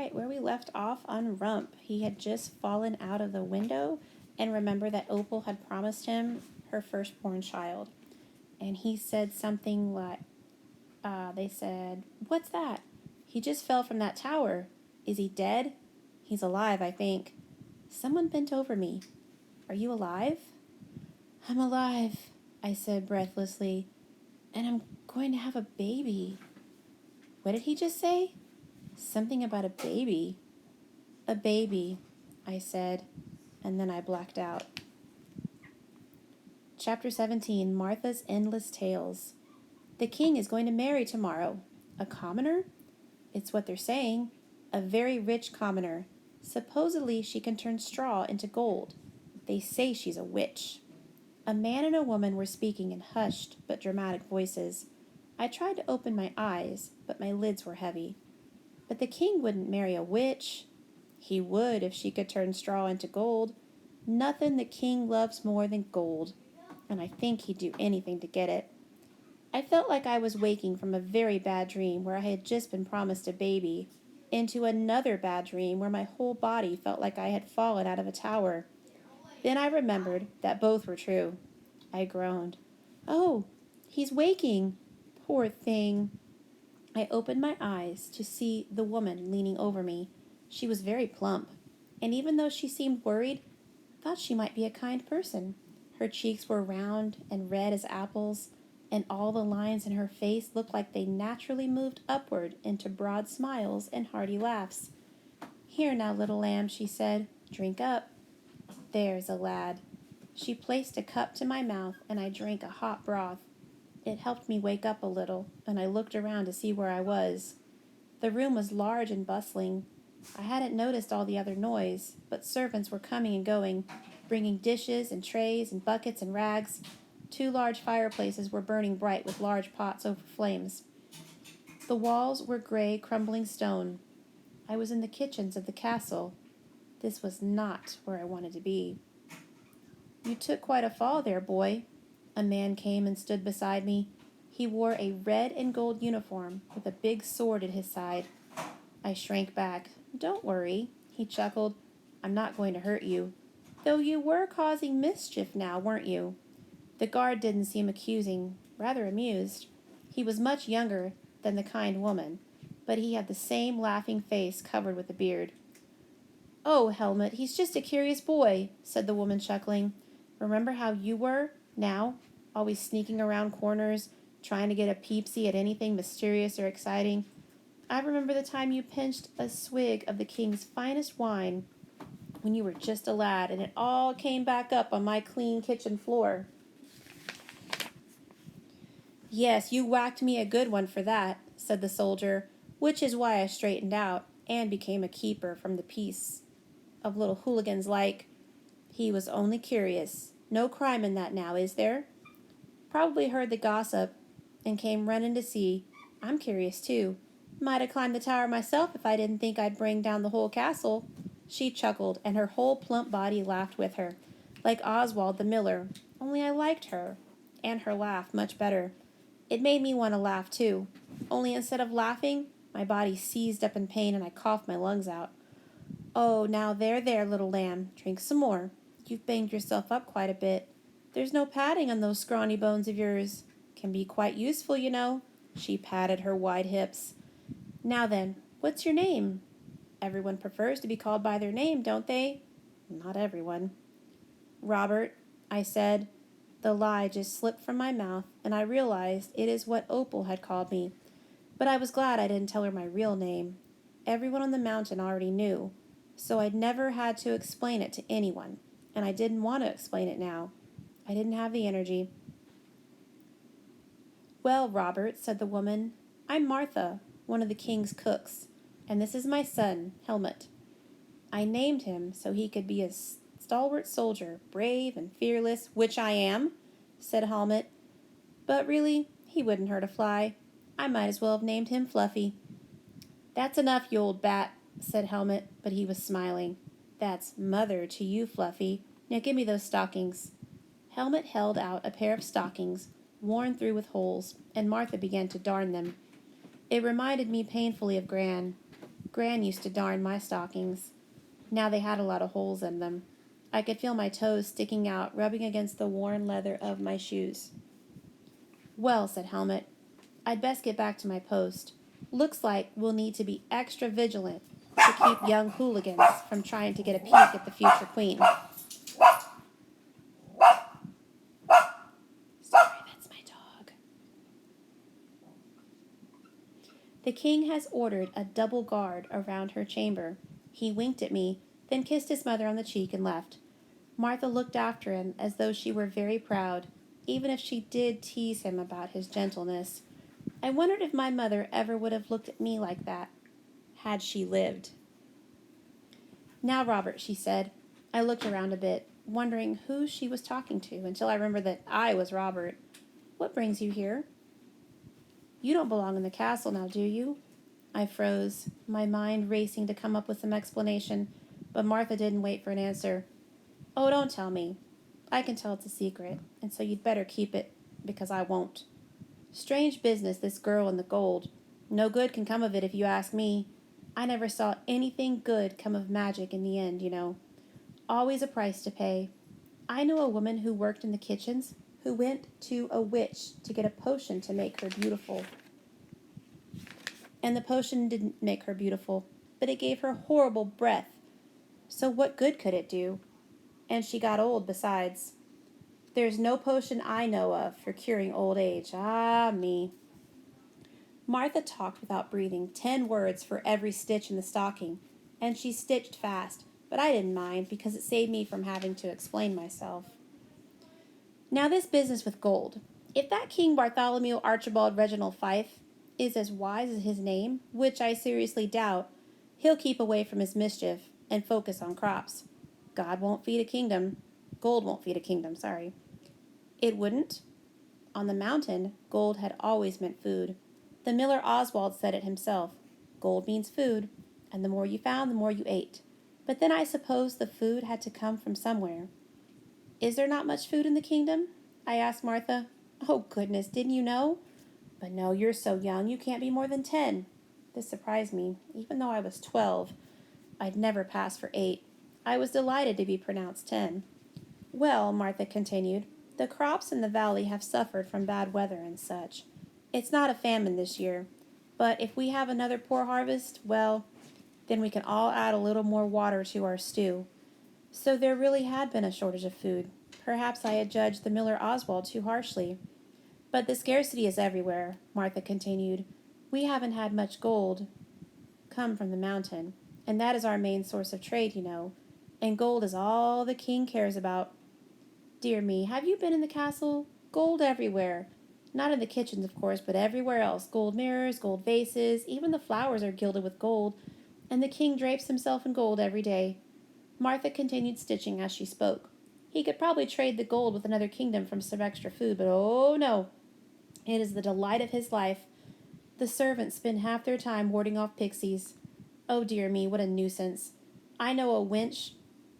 right, where we left off on Rump. He had just fallen out of the window and remembered that Opal had promised him her firstborn child. And he said something like, they said, "What's that? He just fell from that tower. Is he dead?" "He's alive, I think." Someone bent over me. "Are you alive?" "I'm alive," I said breathlessly, "and I'm going to have a baby." "What did he just say?" "Something about a baby." "A baby," I said, and then I blacked out. Chapter 17, Martha's Endless Tales. The king is going to marry tomorrow. A commoner? It's what they're saying. A very rich commoner. Supposedly she can turn straw into gold. They say she's a witch. A man and a woman were speaking in hushed but dramatic voices. I tried to open my eyes, but my lids were heavy. But the king wouldn't marry a witch. He would if she could turn straw into gold. Nothing the king loves more than gold, and I think he'd do anything to get it. I felt like I was waking from a very bad dream where I had just been promised a baby, into another bad dream where my whole body felt like I had fallen out of a tower. Then I remembered that both were true. I groaned. "Oh, he's waking! Poor thing!" I opened my eyes to see the woman leaning over me. She was very plump, and even though she seemed worried, I thought she might be a kind person. Her cheeks were round and red as apples, and all the lines in her face looked like they naturally moved upward into broad smiles and hearty laughs. "Here now, little lamb," she said. "Drink up. There's a lad." She placed a cup to my mouth, and I drank a hot broth. It helped me wake up a little, and I looked around to see where I was. The room was large and bustling. I hadn't noticed all the other noise, but servants were coming and going, bringing dishes and trays and buckets and rags. 2 large fireplaces were burning bright with large pots over flames. The walls were gray, crumbling stone. I was in the kitchens of the castle. This was not where I wanted to be. "You took quite a fall there, boy." A man came and stood beside me. He wore a red and gold uniform with a big sword at his side. I shrank back. "Don't worry," he chuckled. "I'm not going to hurt you. Though you were causing mischief now, weren't you?" The guard didn't seem accusing, rather amused. He was much younger than the kind woman, but he had the same laughing face covered with a beard. "Oh, Helmut, he's just a curious boy," said the woman, chuckling. "Remember how you were, now, always sneaking around corners, trying to get a peep-see at anything mysterious or exciting? I remember the time you pinched a swig of the king's finest wine when you were just a lad, and it all came back up on my clean kitchen floor." "Yes, you whacked me a good one for that," said the soldier, "which is why I straightened out and became a keeper from the peace of little hooligans like—" "He was only curious. No crime in that now, is there?" "Probably heard the gossip and came running to see. I'm curious too. Might have climbed the tower myself if I didn't think I'd bring down the whole castle." She chuckled, and her whole plump body laughed with her, like Oswald the miller, only I liked her and her laugh much better. It made me want to laugh too, only instead of laughing, my body seized up in pain and I coughed my lungs out. "Oh, now there, little lamb, drink some more. You've banged yourself up quite a bit. There's no padding on those scrawny bones of yours. Can be quite useful, you know." She patted her wide hips. "Now then, what's your name?" "Everyone prefers to be called by their name, don't they?" "Not everyone." "Robert," I said. The lie just slipped from my mouth, and I realized it is what Opal had called me. But I was glad I didn't tell her my real name. Everyone on the mountain already knew, so I'd never had to explain it to anyone, and I didn't want to explain it now. I didn't have the energy. "Well, Robert," said the woman, "I'm Martha, one of the king's cooks, and this is my son, Helmut. I named him so he could be a stalwart soldier, brave and fearless," "Which I am," said Helmut. "But really, he wouldn't hurt a fly. I might as well have named him Fluffy." "That's enough, you old bat," said Helmut, but he was smiling. "That's mother to you, Fluffy. Now give me those stockings." Helmut held out a pair of stockings, worn through with holes, and Martha began to darn them. It reminded me painfully of Gran. Gran used to darn my stockings. Now they had a lot of holes in them. I could feel my toes sticking out, rubbing against the worn leather of my shoes. Well, said Helmut, I'd best get back to my post. Looks like we'll need to be extra vigilant to keep young hooligans from trying to get a peek at the future queen. Sorry, that's my dog. The king has ordered a double guard around her chamber. He winked at me, then kissed his mother on the cheek and left. Martha looked after him as though she were very proud, even if she did tease him about his gentleness. I wondered if my mother ever would have looked at me like that, had she lived. Now, Robert, she said. I looked around a bit, wondering who she was talking to, until I remembered that I was Robert. What brings you here? You don't belong in the castle now, do you? I froze, my mind racing to come up with some explanation, but Martha didn't wait for an answer. Oh, don't tell me. I can tell it's a secret, and so you'd better keep it, because I won't. Strange business, this girl and the gold. No good can come of it if you ask me. I never saw anything good come of magic in the end, you know. Always a price to pay. I knew a woman who worked in the kitchens who went to a witch to get a potion to make her beautiful. And the potion didn't make her beautiful, but it gave her horrible breath. So what good could it do? And she got old besides. There's no potion I know of for curing old age. Ah, me. Martha talked without breathing, 10 words for every stitch in the stocking, and she stitched fast, but I didn't mind because it saved me from having to explain myself. Now this business with gold. If that King Bartholomew Archibald Reginald Fife is as wise as his name, which I seriously doubt, he'll keep away from his mischief and focus on crops. God won't feed a kingdom. Gold won't feed a kingdom, sorry. It wouldn't. On the mountain, gold had always meant food. The miller Oswald said it himself. Gold means food, and the more you found, the more you ate. But then I suppose the food had to come from somewhere. Is there not much food in the kingdom? I asked Martha. Oh, goodness, didn't you know? But no, you're so young, you can't be more than 10. This surprised me, even though I was 12. I'd never passed for 8. I was delighted to be pronounced 10. Well, Martha continued, the crops in the valley have suffered from bad weather and such. It's not a famine this year, but if we have another poor harvest, well, then we can all add a little more water to our stew. So there really had been a shortage of food. Perhaps I had judged the miller Oswald too harshly. But the scarcity is everywhere, Martha continued. We haven't had much gold come from the mountain, and that is our main source of trade, you know. And gold is all the king cares about. Dear me, have you been in the castle? Gold everywhere. Not in the kitchens, of course, but everywhere else. Gold mirrors, gold vases, even the flowers are gilded with gold, and the king drapes himself in gold every day. Martha continued stitching as she spoke. He could probably trade the gold with another kingdom from some extra food, but oh no, it is the delight of his life. The servants spend half their time warding off pixies. Oh dear me, what a nuisance. I know a wench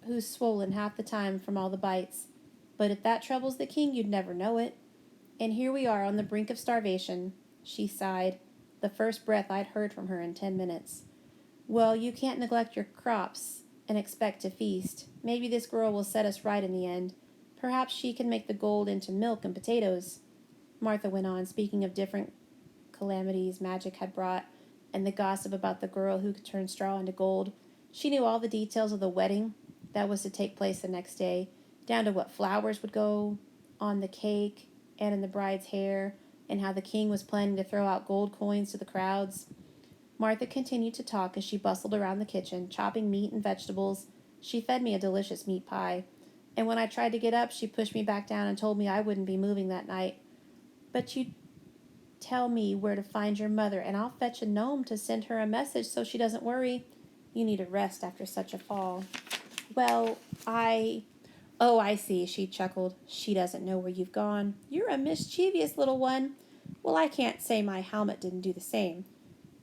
who's swollen half the time from all the bites. But if that troubles the king, you'd never know it. And here we are on the brink of starvation. She sighed, the first breath I'd heard from her in 10 minutes. Well, you can't neglect your crops and expect to feast. Maybe this girl will set us right in the end. Perhaps she can make the gold into milk and potatoes. Martha went on, speaking of different calamities magic had brought, and the gossip about the girl who could turn straw into gold. She knew all the details of the wedding that was to take place the next day, down to what flowers would go on the cake and in the bride's hair, and how the king was planning to throw out gold coins to the crowds. Martha continued to talk as she bustled around the kitchen, chopping meat and vegetables. She fed me a delicious meat pie, and when I tried to get up, she pushed me back down and told me I wouldn't be moving that night. But you tell me where to find your mother, and I'll fetch a gnome to send her a message so she doesn't worry. You need a rest after such a fall. Well, Oh, I see, she chuckled. She doesn't know where you've gone. You're a mischievous little one. Well, I can't say my Helmut didn't do the same.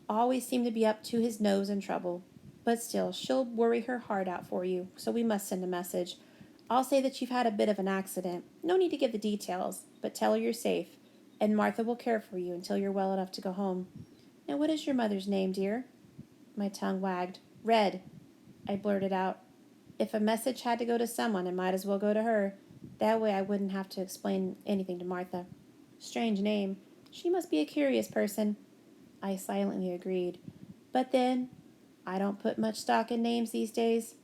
Always seemed to be up to his nose in trouble. But still, she'll worry her heart out for you, so we must send a message. I'll say that you've had a bit of an accident. No need to give the details, but tell her you're safe, and Martha will care for you until you're well enough to go home. And what is your mother's name, dear? My tongue wagged. Red, I blurted out. If a message had to go to someone, it might as well go to her. That way I wouldn't have to explain anything to Martha. Strange name. She must be a curious person. I silently agreed. But then, I don't put much stock in names these days.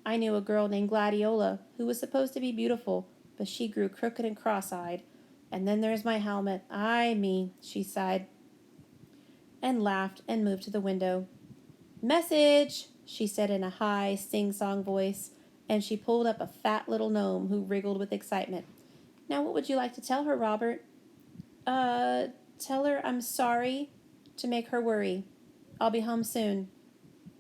I knew a girl named Gladiola who was supposed to be beautiful, but she grew crooked and cross-eyed. And then there's my helmet. Ay me, she sighed, and laughed and moved to the window. Message, she said in a high, sing-song voice, and she pulled up a fat little gnome who wriggled with excitement. Now what would you like to tell her, Robert? Tell her I'm sorry, to make her worry. I'll be home soon.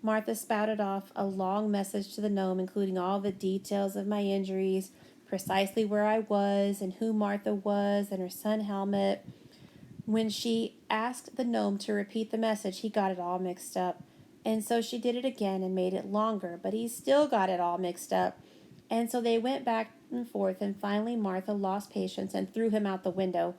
Martha spouted off a long message to the gnome, including all the details of my injuries, precisely where I was, and who Martha was, and her son Helmet. When she asked the gnome to repeat the message, he got it all mixed up. And so she did it again and made it longer, but he still got it all mixed up. And so they went back and forth, and finally Martha lost patience and threw him out the window.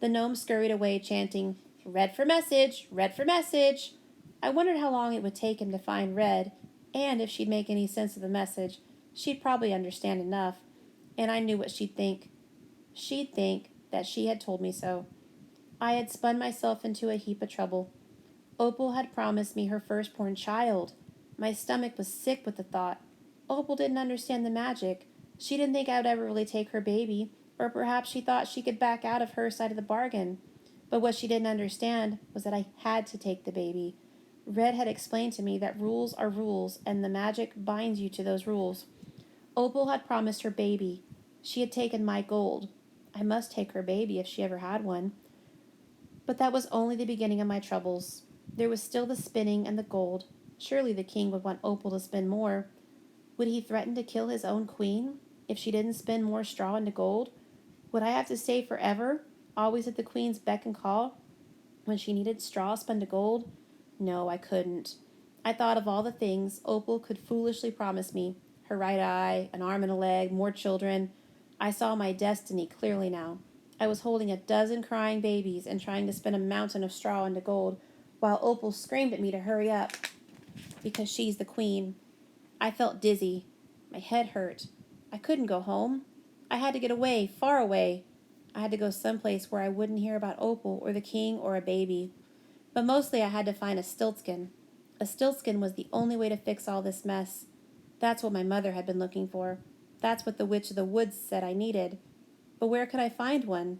The gnome scurried away, chanting, Red for message, red for message. I wondered how long it would take him to find Red, and if she'd make any sense of the message. She'd probably understand enough, and I knew what she'd think. She'd think that she had told me so. I had spun myself into a heap of trouble. Opal had promised me her firstborn child. My stomach was sick with the thought. Opal didn't understand the magic. She didn't think I would ever really take her baby, or perhaps she thought she could back out of her side of the bargain. But what she didn't understand was that I had to take the baby. Red had explained to me that rules are rules, and the magic binds you to those rules. Opal had promised her baby. She had taken my gold. I must take her baby if she ever had one. But that was only the beginning of my troubles. There was still the spinning and the gold. Surely the king would want Opal to spin more. Would he threaten to kill his own queen if she didn't spin more straw into gold? Would I have to stay forever, always at the queen's beck and call, when she needed straw spun to gold? No, I couldn't. I thought of all the things Opal could foolishly promise me. Her right eye, an arm and a leg, more children. I saw my destiny clearly now. I was holding a dozen crying babies and trying to spin a mountain of straw into gold, while Opal screamed at me to hurry up, because she's the queen. I felt dizzy. My head hurt. I couldn't go home. I had to get away, far away. I had to go someplace where I wouldn't hear about Opal or the king or a baby. But mostly I had to find a stiltskin. A stiltskin was the only way to fix all this mess. That's what my mother had been looking for. That's what the witch of the woods said I needed. But where could I find one?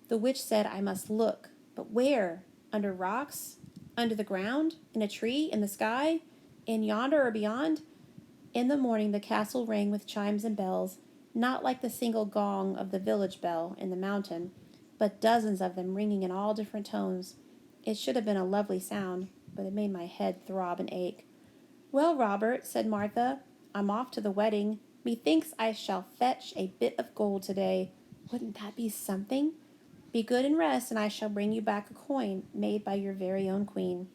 The witch said I must look. But where? Under rocks? Under the ground? In a tree? In the sky? In yonder or beyond? In the morning the castle rang with chimes and bells, not like the single gong of the village bell in the mountain, but dozens of them ringing in all different tones. It should have been a lovely sound, but it made my head throb and ache. Well, Robert, said Martha, I'm off to the wedding. Methinks I shall fetch a bit of gold today. Wouldn't that be something? Be good and rest, and I shall bring you back a coin made by your very own queen.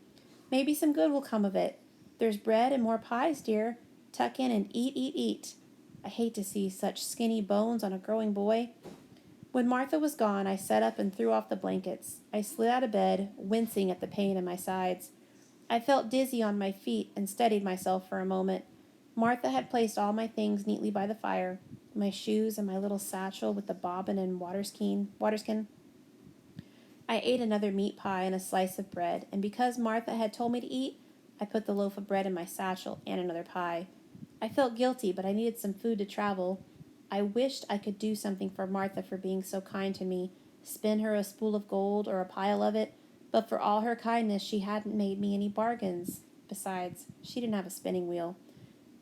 Maybe some good will come of it. There's bread and more pies, dear. Tuck in and eat, eat, eat. I hate to see such skinny bones on a growing boy. When Martha was gone, I sat up and threw off the blankets. I slid out of bed, wincing at the pain in my sides. I felt dizzy on my feet and steadied myself for a moment. Martha had placed all my things neatly by the fire, my shoes and my little satchel with the bobbin and waterskin. I ate another meat pie and a slice of bread, and because Martha had told me to eat, I put the loaf of bread in my satchel and another pie. I felt guilty, but I needed some food to travel. I wished I could do something for Martha for being so kind to me, spin her a spool of gold or a pile of it, but for all her kindness she hadn't made me any bargains. Besides, she didn't have a spinning wheel.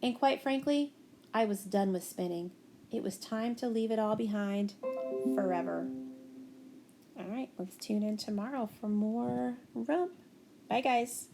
And quite frankly, I was done with spinning. It was time to leave it all behind forever. All right, let's tune in tomorrow for more Rump. Bye, guys.